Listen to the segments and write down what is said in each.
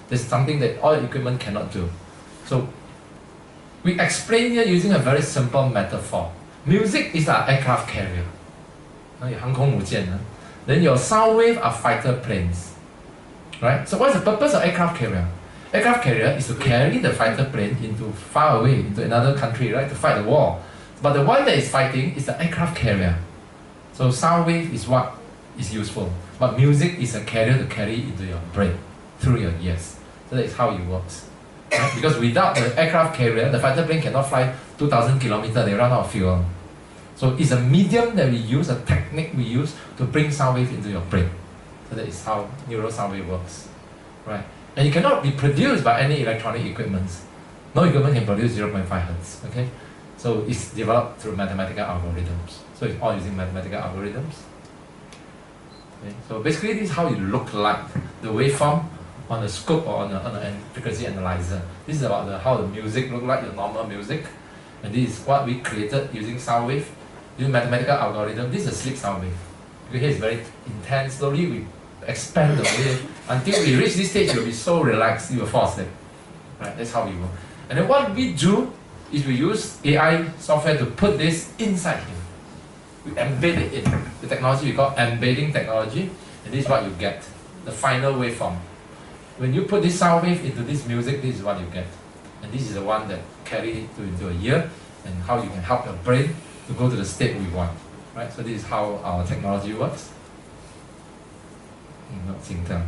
There's something that all equipment cannot do. So we explain here using a very simple metaphor. Music is an aircraft carrier. Then your sound wave are fighter planes. Right? So what's the purpose of aircraft carrier? Aircraft carrier is to carry the fighter plane into far away, into another country, right? To fight the war. But the one that is fighting is the aircraft carrier. So sound wave is what is useful. But music is a carrier to carry into your brain, through your ears. So that is how it works. Right? Because without the aircraft carrier, the fighter plane cannot fly 2,000 kilometers, they run out of fuel. So it's a medium that we use, a technique we use to bring sound wave into your brain. So that is how neural sound wave works. Right? And it cannot be produced by any electronic equipment. No equipment can produce 0.5 Hz. Okay? So it's developed through mathematical algorithms. So it's all using mathematical algorithms. Okay? So basically this is how it looks like, the waveform on the scope or on the frequency analyzer. This is about how the music looks like, the normal music. And this is what we created using sound wave, using mathematical algorithm. This is a sleep sound wave. You hear it's very intense. Slowly we expand the wave until we reach this stage, you'll be so relaxed, you will fall asleep. Right? That's how we work. And then what we do is we use AI software to put this inside here. We embed it in. The technology we call embedding technology, and this is what you get, the final waveform. When you put this sound wave into this music, this is what you get. And this is the one that carry it into your ear, and how you can help your brain to go to the state we want. Right? So this is how our technology works. Not Xingtang.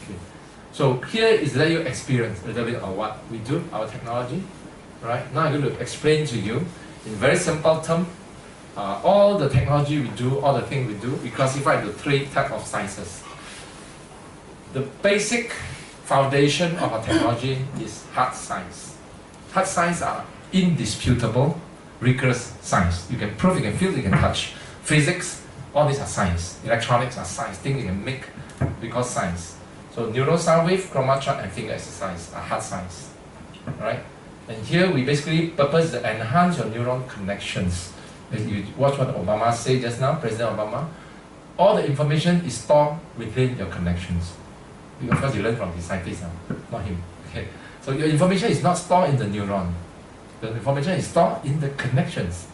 Okay. So here is let you experience a little bit of what we do, our technology. Right? Now I'm going to explain to you in very simple terms. All the technology we do, all the things we do, we classify into 3 types of sciences. The basic foundation of our technology is hard science. Hard science are indisputable, rigorous science. You can prove, you can feel, you can touch. Physics, all these are science. Electronics are science, things you can make because science. So neural sound wave, chroma chart, and finger exercise are hard science. Right? And here we basically purpose to enhance your neuron connections. As you watch what Obama said just now, President Obama, all the information is stored within your connections. Of course you learn from the scientist, not him. Okay. So your information is not stored in the neuron. The information is stored in the connections.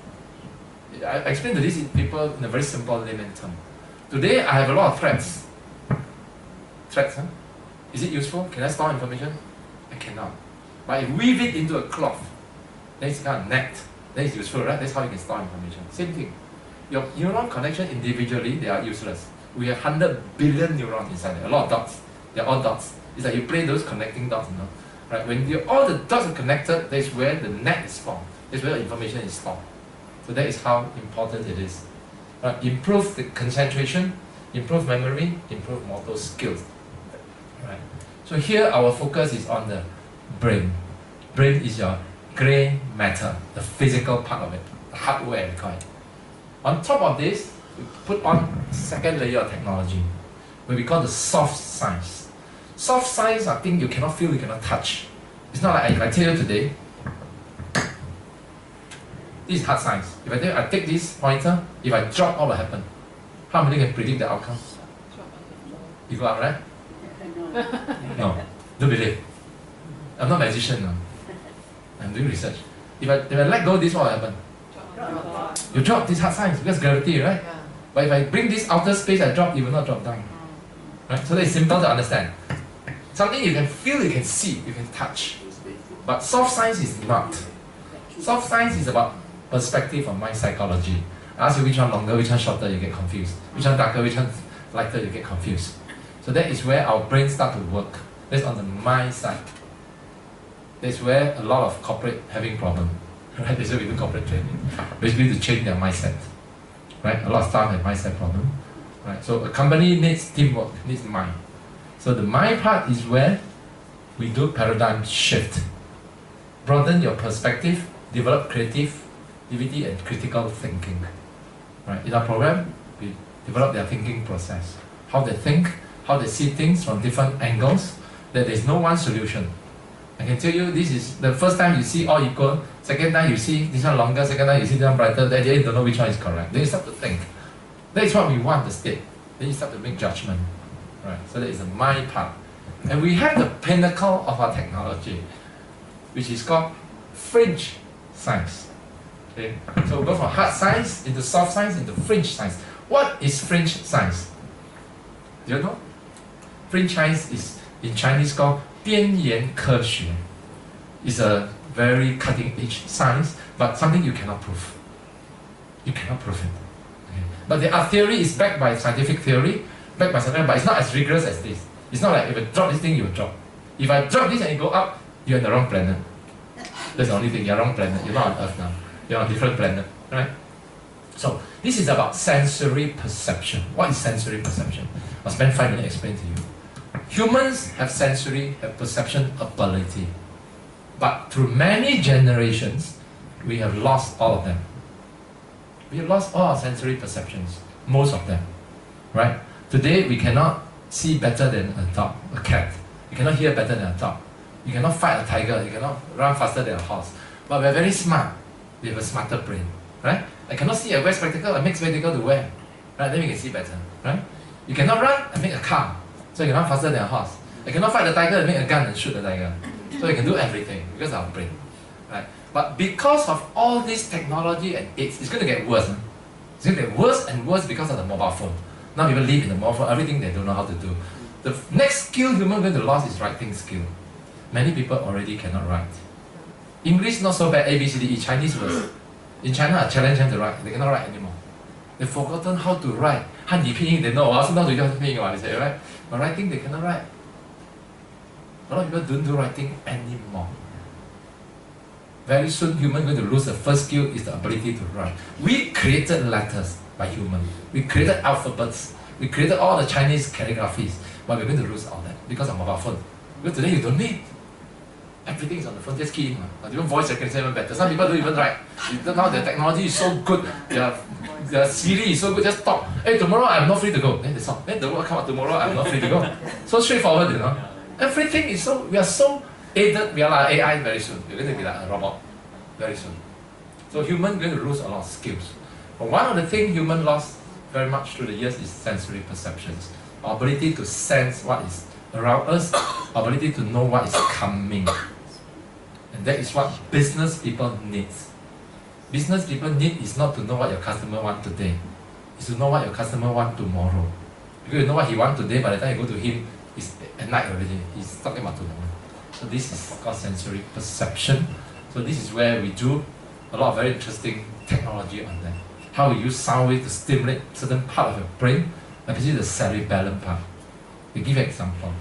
I explain to these people in a very simple layman term. Today I have a lot of threads. Threads, huh? Is it useful? Can I store information? I cannot. But I weave it into a cloth. Then it's kind of net. Then it's useful, right? That's how you can store information. Same thing. Your neuron connection individually, they are useless. We have 100 billion neurons inside there. A lot of dots. They're all dots. It's like you play those connecting dots, you know. Right? When all the dots are connected, that's where the net is formed. That's where the information is stored. So that is how important it is. Improve the concentration, improve memory, improve motor skills. Right? So here our focus is on the brain. Brain is your grey matter, the physical part of it, the hardware we call it. On top of this, we put on a second layer of technology, what we call the soft science. Soft science are things you cannot feel, you cannot touch. It's not like if I tell you today, this is hard science. If I tell you, I take this monitor, if I drop, what will happen? How many can predict the outcome? You go up, right? No, don't believe. I'm not a magician now. I'm doing research. If I let go of this, what will happen? You drop this hard science because gravity, right? Yeah. But if I bring this outer space, I drop, it will not drop down. Right? So it's simple to understand. Something you can feel, you can see, you can touch. But soft science is not. Soft science is about perspective of mind psychology. I ask you which one longer, which one shorter, you get confused. Which one darker, which one lighter, you get confused. So that is where our brain starts to work. That's on the mind side. That's where a lot of corporate having problem. Right? That's why we do corporate training. Basically to change their mindset. Right? A lot of staff have mindset problem. Right? So a company needs teamwork, needs mind. So the mind part is where we do paradigm shift. Broaden your perspective, develop creativity and critical thinking. Right? In our program, we develop their thinking process. How they think, how they see things from different angles, that there's no one solution. I can tell you, this is the first time you see all equal, second time you see this one longer, second time you see this one brighter, then you don't know which one is correct. Then you start to think. That is what we want the state. Then you start to make judgment, right? So that is the mind part. And we have the pinnacle of our technology, which is called fringe science. Okay? So we go from hard science into soft science into fringe science. What is fringe science? Do you know? Fringe science is in Chinese called 边缘科学. It's a very cutting edge science, but something you cannot prove. You cannot prove it. Okay? But the theory is backed by scientific theory, backed by something, but it's not as rigorous as this. It's not like if I drop this thing, you will drop. If I drop this and you go up, you're in the wrong planet. That's the only thing, you're wrong planet. You're not on Earth now. You're on a different planet, right? So this is about sensory perception. What is sensory perception? I'll spend 5 minutes explaining to you. Humans have sensory, have perception ability. But through many generations, we have lost all of them. We have lost all our sensory perceptions, most of them, right? Today, we cannot see better than a dog, a cat. You cannot hear better than a dog. You cannot fight a tiger. You cannot run faster than a horse. But we're very smart. We have a smarter brain, right? I cannot see, I wear spectacle, I make spectacle to wear, right? Then we can see better, right? You cannot run, I make a car, so you can run faster than a horse. I cannot fight the tiger, I make a gun and shoot the tiger. So you can do everything because of our brain, right? But because of all this technology and it's going to get worse. Huh? It's going to get worse and worse because of the mobile phone. Now people live in the mobile phone, everything they don't know how to do. The next skill human going to lose is writing skill. Many people already cannot write. English not so bad, A, B, C, D, E, Chinese worse. In China, I challenge them to write. They cannot write anymore. They've forgotten how to write. 汉语拼音 they know, also know to just 拼音 they say, right? But writing they cannot write. A lot of people don't do writing anymore. Very soon, human going to lose the first skill is the ability to write. We created letters by human. We created alphabets. We created all the Chinese calligraphies. But we're going to lose all that because of mobile phone. Because today you don't need. Everything is on the phone, just key in. Even voice recognition is even better. Some people don't even write. Now the technology is so good. The Siri is so good, just talk. Hey, tomorrow I'm not free to go. Then they stop. Then the word come out, tomorrow I'm not free to go. So straightforward, you know. Everything is so, we are so aided. We are like AI very soon. We're going to be like a robot very soon. So human going to lose a lot of skills. But one of the things human lost very much through the years is sensory perceptions. Our ability to sense what is around us, our ability to know what is coming. And that is what business people need. Business people need is not to know what your customer wants today. It's to know what your customer wants tomorrow. Because you know what he wants today, by the time you go to him, it's at night already. He's talking about tomorrow. So this is called sensory perception. So this is where we do a lot of very interesting technology on that. How we use sound waves to stimulate certain part of your brain, especially the cerebellum part. We give an example.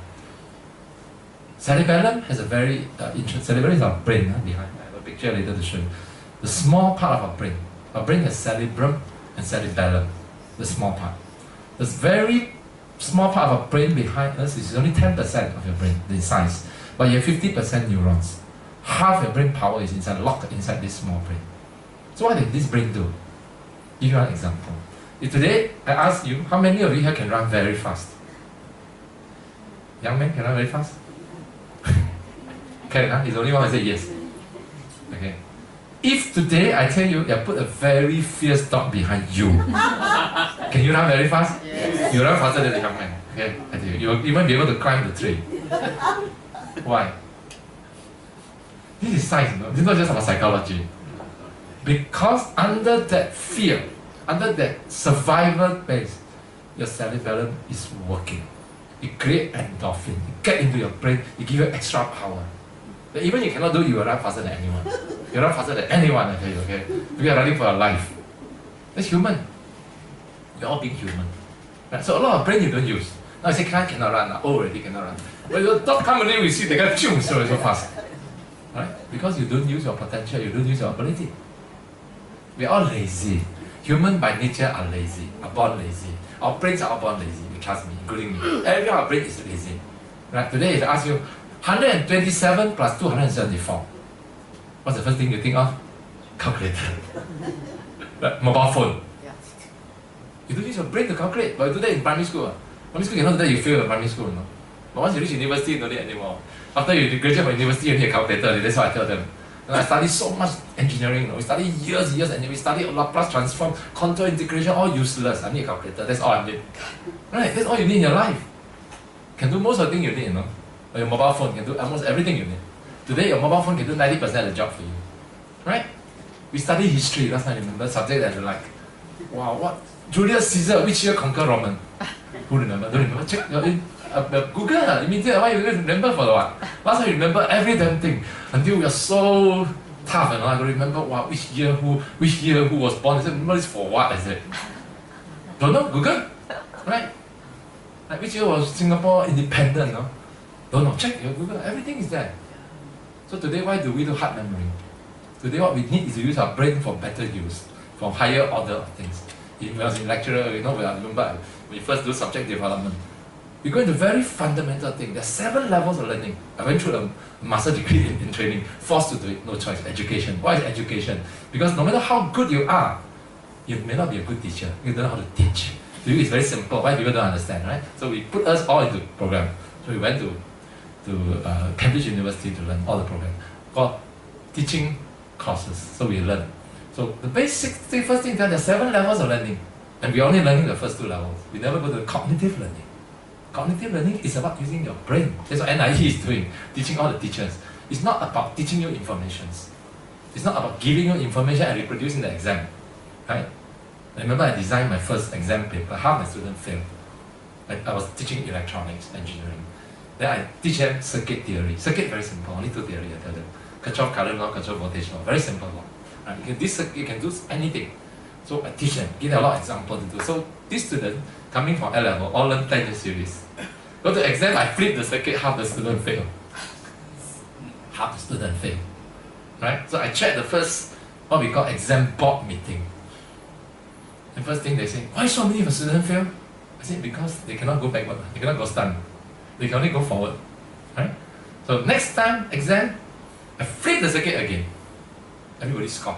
Cerebellum has a very cerebellum is our brain behind. I have a picture later to show you. The small part of our brain. Our brain has cerebrum and cerebellum, the small part. The very small part of our brain behind us is only 10% of your brain, the size. But you have 50% neurons. Half your brain power is locked inside this small brain. So what did this brain do? Give you an example. If today I ask you, how many of you here can run very fast? Young man can run very fast? Can, huh? He's the only one who said yes. Okay. If today I tell you, put a very fierce dog behind you, can you run very fast? Yes. You run faster than the young man. Okay, I tell you, you'll even be able to climb the tree. Why? This is science, no? This is not just about psychology. Because under that fear, under that survival base, your cerebellum is working. It creates endorphin. It gets into your brain. It gives you extra power. But even you cannot do, you will run faster than anyone. You run faster than anyone, I tell you, okay? We are running for your life. That's human. We're all being human. Right? So a lot of brain you don't use. Now you say, cannot run. Oh, already cannot run. But your dog come and we see the guy so fast. Right? Because you don't use your potential, you don't use your ability. We're all lazy. Human by nature are lazy, are born lazy. Our brains are all born lazy, you trust me, including me. Every our brain is lazy. Right? Today if I ask you, 127 plus 274, what's the first thing you think of? Calculator. Right? Mobile phone. You don't use your brain to calculate, but you do that in primary school. Primary school you cannot do that, you fail in primary school. No? But once you reach university, you don't need anymore. After you graduate from university, you need a calculator, that's what I tell them. And I studied so much engineering, you know. We studied years, and we studied Laplace transform, contour integration, all useless. I need a calculator, that's all I need. Right, that's all you need in your life. Can do most of the things you need, you know. Or your mobile phone can do almost everything you need. Today, your mobile phone can do 90% of the job for you. Right? We studied history last time, remember? Subject that you like. Wow, what? Julius Caesar, which year conquer Roman? Who remember? Don't remember? Check Google immediately. Why you remember for what? Last time you remember every damn thing until we are so tough, and I don't remember wow, which year who was born. I said, remember this for what? I said, don't know. Google, right? Like which year was Singapore independent? No, don't know. Check your Google. Everything is there. So today, why do we do hard memory? Today, what we need is to use our brain for better use, for higher order of things. When I was in lecturer, you know, when I remember when we first do subject development, we go into very fundamental thing. There's 7 levels of learning. I went through a master degree in training, forced to do it, no choice. Education. Why is education? Because no matter how good you are, you may not be a good teacher. You don't know how to teach. To you, it's very simple. Why people don't understand, right? So we put us all into program. So we went to Cambridge University to learn all the program called teaching courses. So we learn. So the basic thing, first thing, there are 7 levels of learning, and we're only learning the first 2 levels. We never go to cognitive learning. Cognitive learning is about using your brain. That's what NIE is doing, teaching all the teachers. It's not about teaching you information. It's not about giving you information and reproducing the exam, right? I remember I designed my first exam paper. Half my students failed. I was teaching electronics engineering. Then I teach them circuit theory. Circuit very simple, only 2 theory I tell them. Kirchhoff current law, Kirchhoff voltage law, very simple law. Right? This circuit you can do anything. So I teach them, give them a lot of examples to do. So this student coming from A level all learn Tang series. Go to exam, I flip the circuit, half the student fail. Half the student fail. Right? So I checked the first what we call exam board meeting. The first thing they say, why so many of the students fail? I said, because they cannot go backward, they cannot go stand. They can only go forward. Right? So next time exam, I flip the circuit again. Everybody score.